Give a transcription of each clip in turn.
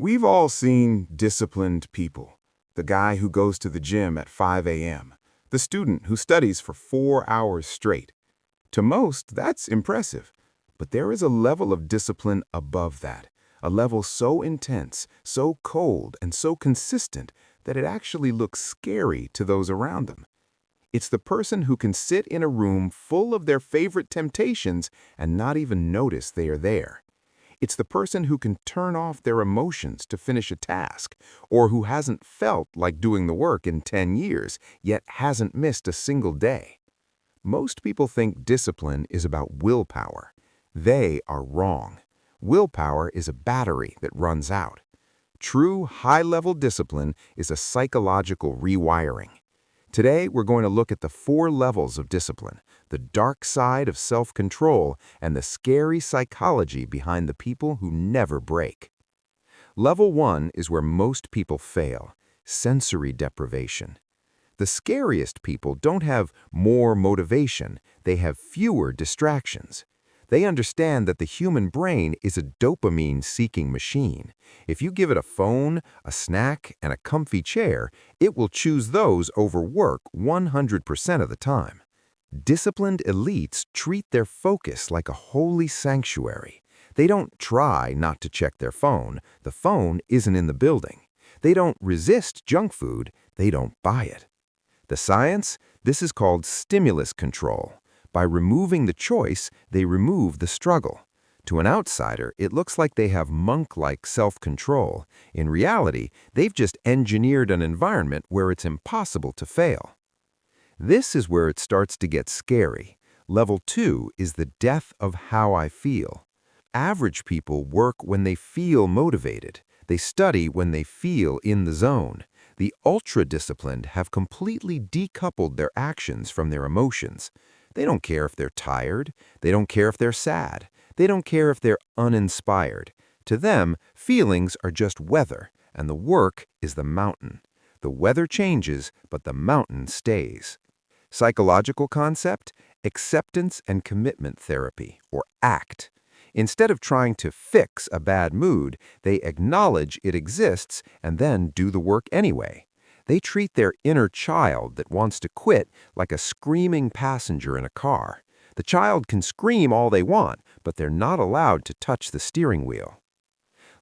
We've all seen disciplined people. The guy who goes to the gym at 5 a.m., the student who studies for 4 hours straight. To most, that's impressive. But there is a level of discipline above that, a level so intense, so cold, and so consistent that it actually looks scary to those around them. It's the person who can sit in a room full of their favorite temptations and not even notice they are there. It's the person who can turn off their emotions to finish a task, or who hasn't felt like doing the work in 10 years, yet hasn't missed a single day. Most people think discipline is about willpower. They are wrong. Willpower is a battery that runs out. True high-level discipline is a psychological rewiring. Today, we're going to look at the 4 levels of discipline, the dark side of self-control, and the scary psychology behind the people who never break. Level 1 is where most people fail: sensory deprivation. The scariest people don't have more motivation, they have fewer distractions. They understand that the human brain is a dopamine-seeking machine. If you give it a phone, a snack, and a comfy chair, it will choose those over work 100% of the time. Disciplined elites treat their focus like a holy sanctuary. They don't try not to check their phone. The phone isn't in the building. They don't resist junk food. They don't buy it. The science? This is called stimulus control. By removing the choice, they remove the struggle. To an outsider, it looks like they have monk-like self-control. In reality, they've just engineered an environment where it's impossible to fail. This is where it starts to get scary. Level 2 is the death of how I feel. Average people work when they feel motivated. They study when they feel in the zone. The ultra-disciplined have completely decoupled their actions from their emotions. They don't care if they're tired. They don't care if they're sad. They don't care if they're uninspired. To them, feelings are just weather, and the work is the mountain. The weather changes, but the mountain stays. Psychological concept: acceptance and commitment therapy, or ACT. Instead of trying to fix a bad mood, they acknowledge it exists and then do the work anyway. They treat their inner child that wants to quit like a screaming passenger in a car. The child can scream all they want, but they're not allowed to touch the steering wheel.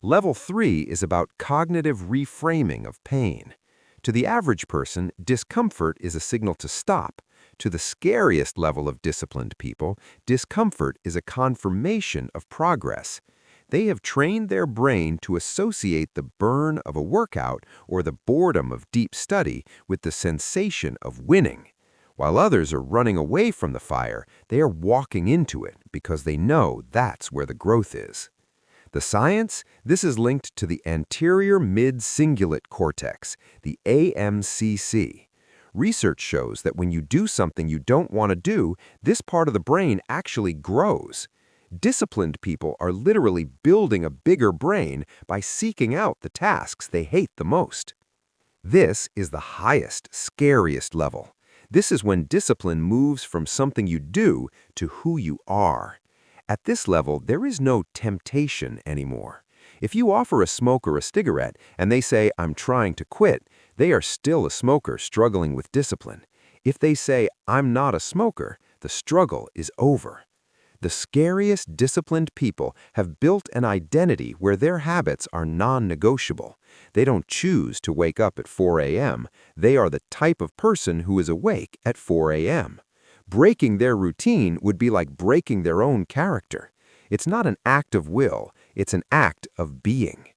Level 3 is about cognitive reframing of pain. To the average person, discomfort is a signal to stop. To the scariest level of disciplined people, discomfort is a confirmation of progress. They have trained their brain to associate the burn of a workout or the boredom of deep study with the sensation of winning. While others are running away from the fire, they are walking into it because they know that's where the growth is. The science? This is linked to the anterior mid-cingulate cortex, the AMCC. Research shows that when you do something you don't want to do, this part of the brain actually grows. Disciplined people are literally building a bigger brain by seeking out the tasks they hate the most. This is the highest, scariest level. This is when discipline moves from something you do to who you are. At this level, there is no temptation anymore. If you offer a smoker a cigarette and they say, "I'm trying to quit," they are still a smoker struggling with discipline. If they say, "I'm not a smoker," the struggle is over. The scariest disciplined people have built an identity where their habits are non-negotiable. They don't choose to wake up at 4 a.m. They are the type of person who is awake at 4 a.m. Breaking their routine would be like breaking their own character. It's not an act of will, it's an act of being.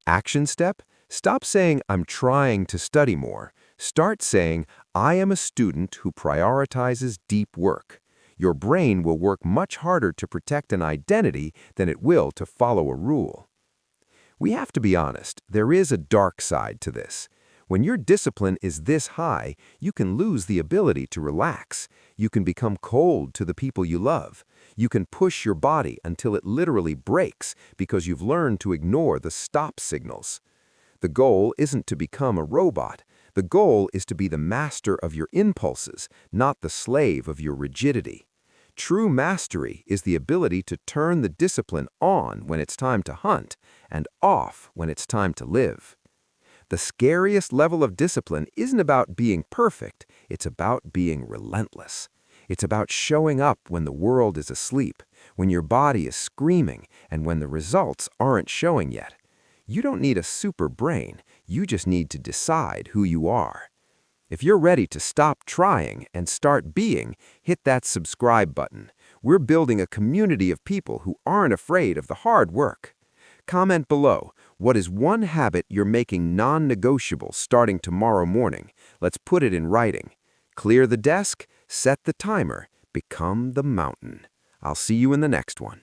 Action step: stop saying, "I'm trying to study more." Start saying, "I am a student who prioritizes deep work." Your brain will work much harder to protect an identity than it will to follow a rule. We have to be honest, there is a dark side to this. When your discipline is this high, you can lose the ability to relax. You can become cold to the people you love. You can push your body until it literally breaks because you've learned to ignore the stop signals. The goal isn't to become a robot. The goal is to be the master of your impulses, not the slave of your rigidity. True mastery is the ability to turn the discipline on when it's time to hunt and off when it's time to live. The scariest level of discipline isn't about being perfect, it's about being relentless. It's about showing up when the world is asleep, when your body is screaming, and when the results aren't showing yet. You don't need a super brain, you just need to decide who you are. If you're ready to stop trying and start being, hit that subscribe button. We're building a community of people who aren't afraid of the hard work. Comment below, what is one habit you're making non-negotiable starting tomorrow morning? Let's put it in writing. Clear the desk, set the timer, become the mountain. I'll see you in the next one.